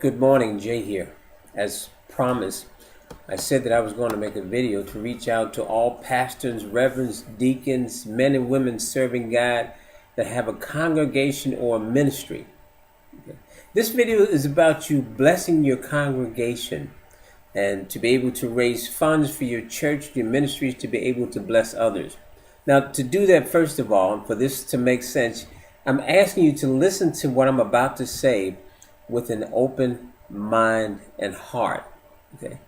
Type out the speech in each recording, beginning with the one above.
Good morning, Jay here. As promised, I said that I was going to make a video to reach out to all pastors, reverends, deacons, men and women serving God that have a congregation or a ministry. This video is about you blessing your congregation and to be able to raise funds for your church, your ministries, to be able to bless others. Now, to do that, first of all, and for this to make sense, I'm asking you to listen to what I'm about to say with an open mind and heart. Okay.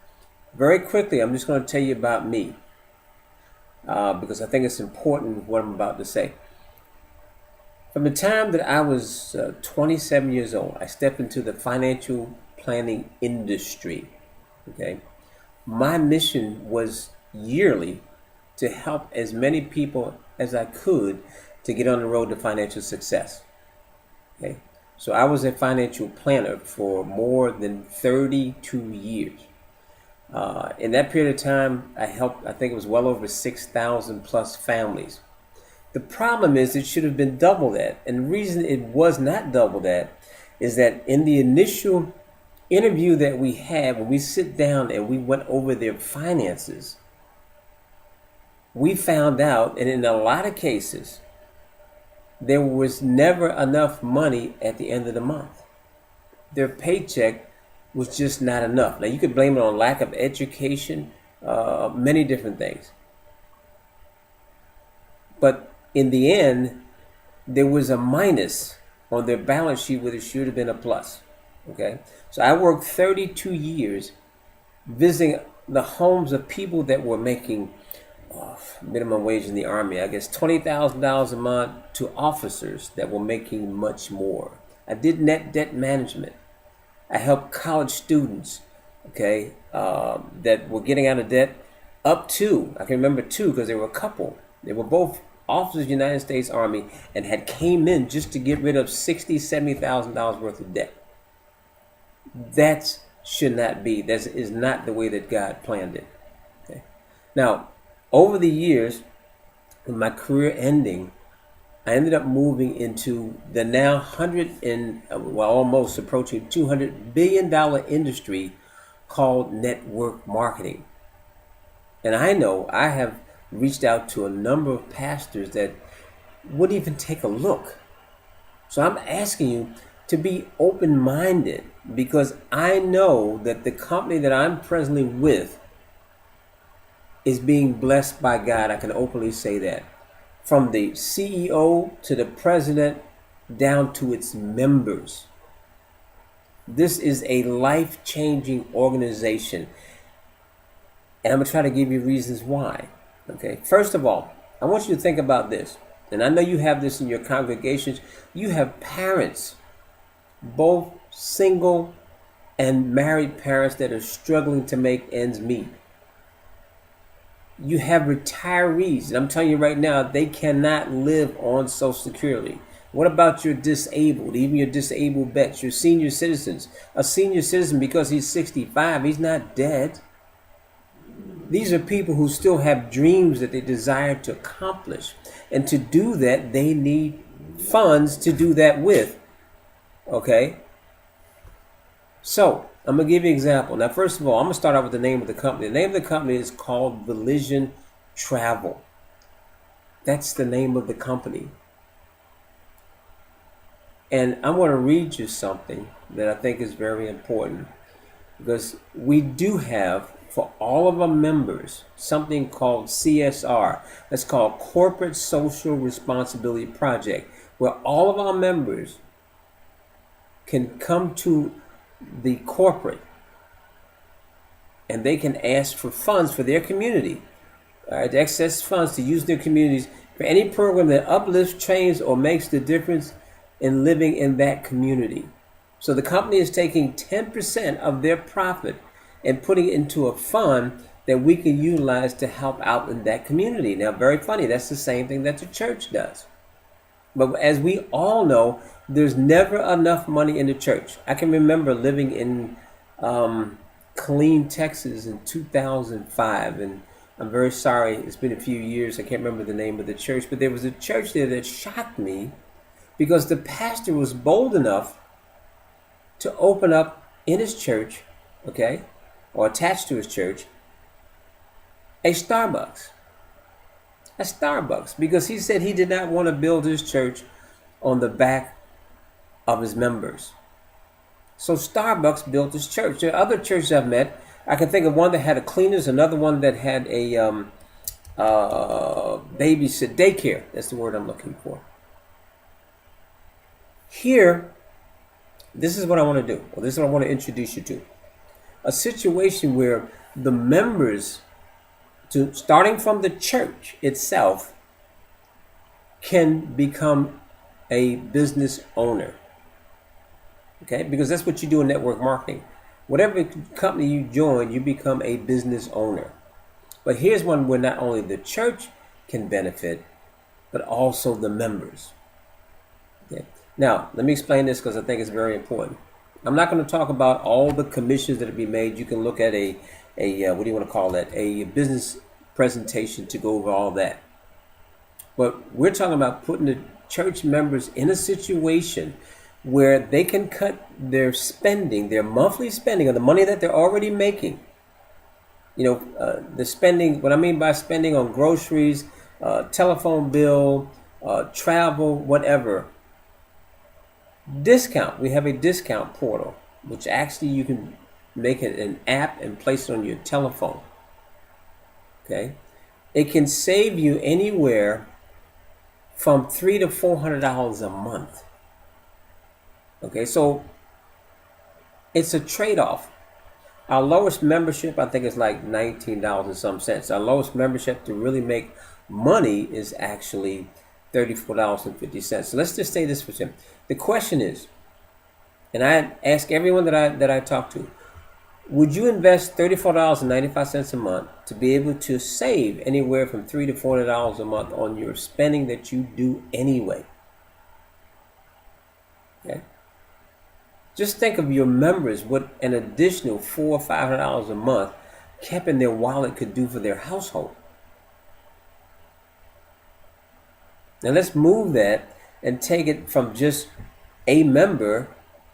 Very quickly, I'm just going to tell you about me because I think it's important what I'm about to say. From the time that I was 27 years old, I stepped into the financial planning industry. Okay. My mission was yearly to help as many people as I could to get on the road to financial success. Okay. So I was a financial planner for more than 32 years. In that period of time, I helped, I think it was well over 6,000 plus families. The problem is it should have been double that. And the reason it was not double that is that in the initial interview that we had, when we sit down and we went over their finances, we found out, and in a lot of cases, there was never enough money at the end of the month. Their paycheck was just not enough. Now, you could blame it on lack of education, many different things. But in the end, there was a minus on their balance sheet where there should have been a plus. Okay? So I worked 32 years visiting the homes of people that were making minimum wage in the Army, I guess $20,000 a month, to officers that were making much more. I did net debt management. I helped college students, okay, that were getting out of debt up to, I can remember two because they were a couple. They were both officers of the United States Army and had came in just to get rid of $60,000, $70,000 worth of debt. That should not be. That is not the way that God planned it. Okay. Now, over the years, with my career ending, I ended up moving into the now almost approaching $200 billion industry called network marketing. And I know I have reached out to a number of pastors that wouldn't even take a look. So I'm asking you to be open-minded because I know that the company that I'm presently with is being blessed by God. I can openly say that. From the CEO to the president down to its members. This is a life-changing organization. And I'm going to try to give you reasons why. Okay. First of all, I want you to think about this. And I know you have this in your congregations. You have parents, both single and married parents that are struggling to make ends meet. You have retirees, and I'm telling you right now, they cannot live on Social Security. What about your disabled, even your disabled vets, your senior citizens? A senior citizen, because he's 65, he's not dead. These are people who still have dreams that they desire to accomplish. And to do that, they need funds to do that with. Okay? So, I'm going to give you an example. Now, first of all, I'm going to start out with the name of the company. The name of the company is called Volishon Travel. That's the name of the company. And I'm going to read you something that I think is very important. Because we do have, for all of our members, something called CSR. That's called Corporate Social Responsibility Project, where all of our members can come to the corporate and they can ask for funds for their community, all right, excess funds to use their communities for any program that uplifts, trains, or makes the difference in living in that community. So the company is taking 10% of their profit and putting it into a fund that we can utilize to help out in that community. Now, very funny, that's the same thing that the church does. But as we all know, there's never enough money in the church. I can remember living in Killeen, Texas in 2005. And I'm very sorry, it's been a few years. I can't remember the name of the church. But there was a church there that shocked me because the pastor was bold enough to open up in his church, okay, or attached to his church, a Starbucks. A Starbucks, because he said he did not want to build his church on the back of his members. So Starbucks built his church. There are other churches I've met. I can think of one that had a cleaners, another one that had a babysit daycare. That's the word I'm looking for. Here, this is what I want to do. Well, this is what I want to introduce you to. A situation where the members, starting from the church itself, can become a business owner. Okay, because that's what you do in network marketing. Whatever company you join, you become a business owner. But here's one where not only the church can benefit, but also the members. Okay. Now, let me explain this because I think it's very important. I'm not going to talk about all the commissions that will be made. You can look at a what do you want to call that? A business presentation to go over all that. But we're talking about putting the church members in a situation where they can cut their spending, their monthly spending, of the money that they're already making. The spending, what I mean by spending on groceries, telephone bill, travel, whatever. Discount. We have a discount portal, which actually you can make it an app and place it on your telephone. Okay? It can save you anywhere from $300 to $400 a month. Okay, so it's a trade-off. Our lowest membership, I think, is like $19 and some cents. Our lowest membership to really make money is actually $34.50. So let's just say this for him. The question is, and I ask everyone that I talk to, would you invest $34.95 a month to be able to save anywhere from $300 to $400 a month on your spending that you do anyway? Okay. Just think of your members, what an additional $400 or $500 a month kept in their wallet could do for their household. Now let's move that and take it from just a member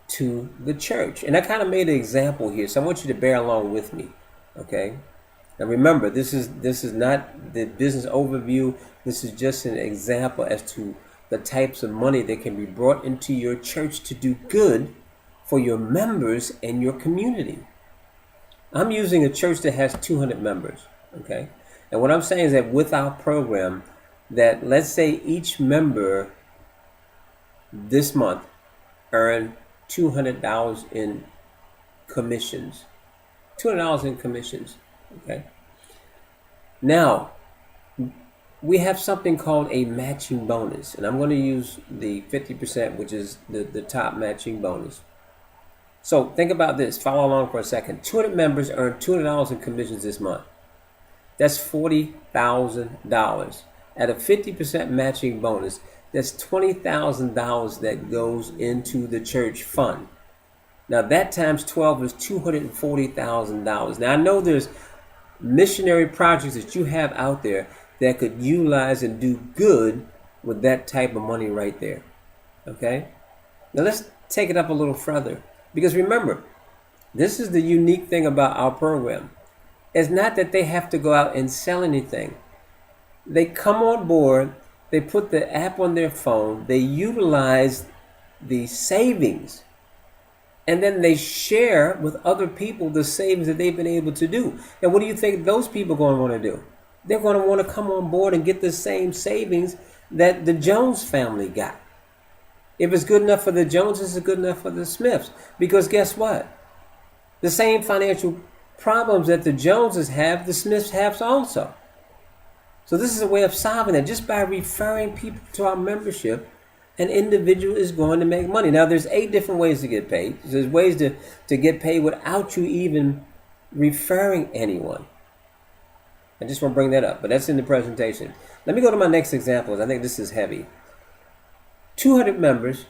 to the church. And I kind of made an example here, so I want you to bear along with me, okay? Now remember, this is not the business overview. This is just an example as to the types of money that can be brought into your church to do good for your members and your community. I'm using a church that has 200 members, okay? And what I'm saying is that with our program, that let's say each member this month earned $200 in commissions. $200 in commissions, okay? Now, we have something called a matching bonus, and I'm going to use the 50%, which is the top matching bonus. So think about this. Follow along for a second. 200 members earn $200 in commissions this month. That's $40,000. At a 50% matching bonus, that's $20,000 that goes into the church fund. Now that times 12 is $240,000. Now I know there's missionary projects that you have out there that could utilize and do good with that type of money right there. Okay? Now let's take it up a little further. Because remember, this is the unique thing about our program. It's not that they have to go out and sell anything. They come on board, they put the app on their phone, they utilize the savings, and then they share with other people the savings that they've been able to do. And what do you think those people are going to want to do? They're going to want to come on board and get the same savings that the Jones family got. If it's good enough for the Joneses, it's good enough for the Smiths. Because guess what? The same financial problems that the Joneses have, the Smiths have also. So this is a way of solving that. Just by referring people to our membership, an individual is going to make money. Now, there's 8 different ways to get paid. There's ways to get paid without you even referring anyone. I just want to bring that up, but that's in the presentation. Let me go to my next example. I think this is heavy. 200 members,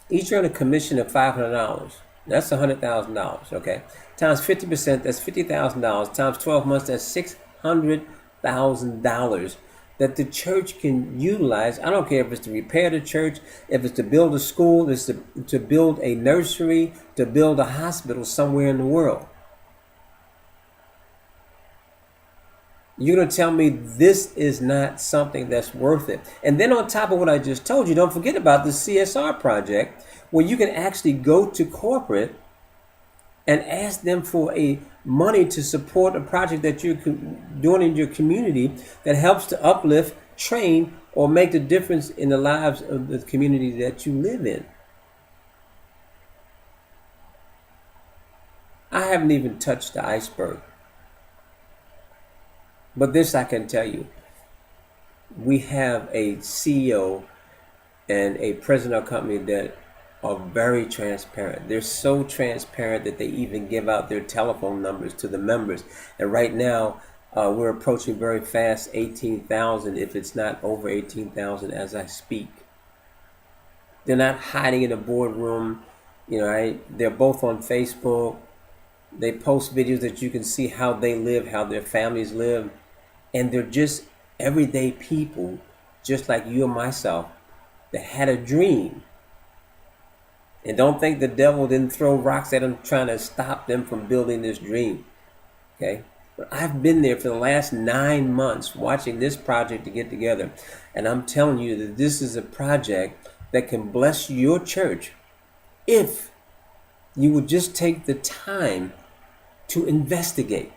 each earn a commission of $500. That's $100,000, okay? Times 50%, that's $50,000. Times 12 months, that's $600,000 that the church can utilize. I don't care if it's to repair the church, if it's to build a school, if it's to build a nursery, to build a hospital somewhere in the world. You're going to tell me this is not something that's worth it. And then on top of what I just told you, don't forget about the CSR project, where you can actually go to corporate and ask them for money to support a project that you're doing in your community that helps to uplift, train, or make the difference in the lives of the community that you live in. I haven't even touched the iceberg. But this I can tell you. We have a CEO and a president of a company that are very transparent. They're so transparent that they even give out their telephone numbers to the members. And right now, we're approaching very fast 18,000, if it's not over 18,000 as I speak. They're not hiding in a boardroom. They're both on Facebook. They post videos that you can see how they live, how their families live. And they're just everyday people, just like you and myself, that had a dream. And don't think the devil didn't throw rocks at them trying to stop them from building this dream. Okay? But I've been there for the last 9 months watching this project to get together. And I'm telling you that this is a project that can bless your church if you would just take the time to investigate.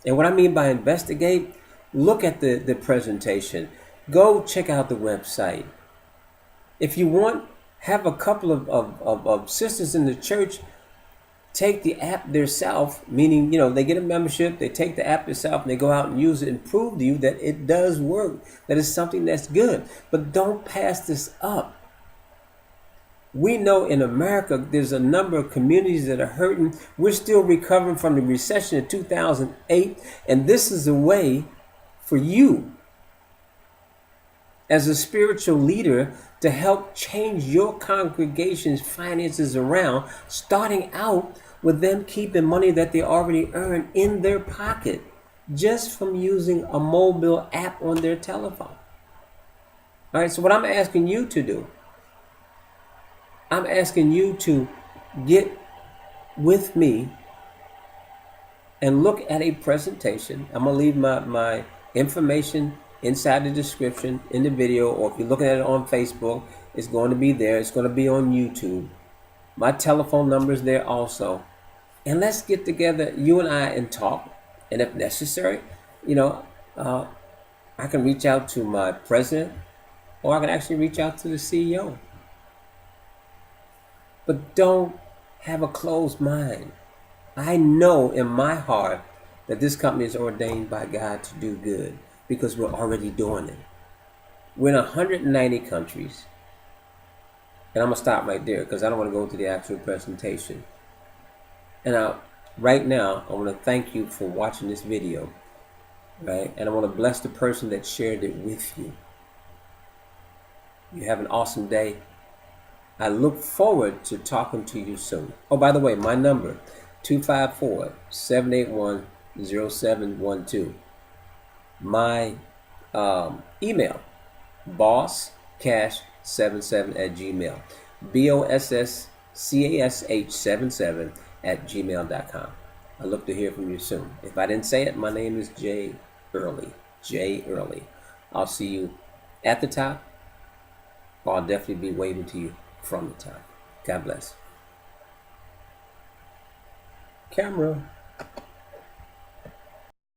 And what I mean by investigate, look at the presentation. Go check out the website. If you want, have a couple of sisters in the church take the app themselves, meaning, they get a membership, they take the app themselves, and they go out and use it and prove to you that it does work, that it's something that's good. But don't pass this up. We know in America there's a number of communities that are hurting. We're still recovering from the recession of 2008, and this is a way for you as a spiritual leader to help change your congregation's finances around, starting out with them keeping money that they already earn in their pocket just from using a mobile app on their telephone. All right, so what I'm asking you to do, I'm asking you to get with me and look at a presentation. I'm going to leave my information inside the description in the video, or if you're looking at it on Facebook, it's going to be there. It's going to be on YouTube. My telephone number is there also. And let's get together, you and I, and talk. And if necessary, I can reach out to my president, or I can actually reach out to the CEO. But don't have a closed mind. I know in my heart that this company is ordained by God to do good, because we're already doing it. We're in 190 countries. And I'm going to stop right there because I don't want to go into the actual presentation. And right now, I want to thank you for watching this video. Right? And I want to bless the person that shared it with you. You have an awesome day. I look forward to talking to you soon. Oh, by the way, my number, 254-781-0712. My email, bosscash77@gmail. BOSSCASH77@gmail.com. I look to hear from you soon. If I didn't say it, my name is Jay Early. Jay Early. I'll see you at the top, or I'll definitely be waving to you from the top. God bless. Camera.